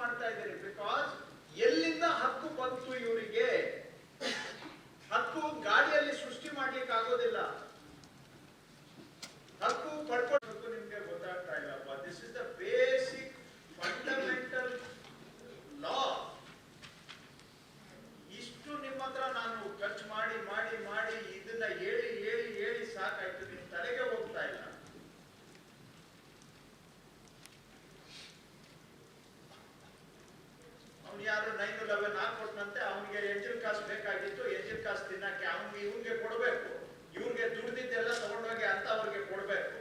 ಮಾಡ್ತಾ ಇದ್ದೀರಿ. ಬಿಕಾಸ್ ಎಲ್ಲಿಂದ ಹಕ್ಕು ಬಂತು ಇವರಿಗೆ? ಹಕ್ಕು ಗಾಡಿಯಲ್ಲಿ ಸೃಷ್ಟಿ ಮಾಡ್ಲಿಕ್ಕೆ ಆಗೋದಿಲ್ಲ. ಹಕ್ಕು ಪಡ್ಕೊಂಡು ನಿಮ್ಗೆ ಗೊತ್ತಾಗ್ತಾ ಇಲ್ಲಪ್ಪ. This is the basic fundamental law. ಇಷ್ಟು ನಿಮ್ಮ ಹತ್ರ ನಾನು ಖರ್ಚು ಮಾಡಿ ಮಾಡಿ ಮಾಡಿ ಇದನ್ನ ಹೇಳಿ ಹೇಳಿ ಹೇಳಿ ಸಾಕಾಯ್ತು. ನಿಮ್ ತಲೆಗೆ ಹೋಗ್ತಾ ಇಲ್ಲ. ಅವ್ನು ಯಾರು 9/11 ಹಾಕೊಟ್ನಂತೆ, ಅವನಿಗೆ ಎಂಜಿಲ್ ಕಾಸು ಬೇಕಾಗಿತ್ತು. ಎಂಜಿಲ್ ಕಾಸು ತಿನ್ನಕ್ಕೆ ಅವ್ನಿಗೆ ಇವ್ನಿಗೆ ಕೊಡ್ಬೇಕು. ಇವ್ರಿಗೆ ದುಡ್ದಿದ್ದೆಲ್ಲ ತಗೊಂಡೋಗಿ ಅಂತ ಅವ್ರಿಗೆ ಕೊಡ್ಬೇಕು.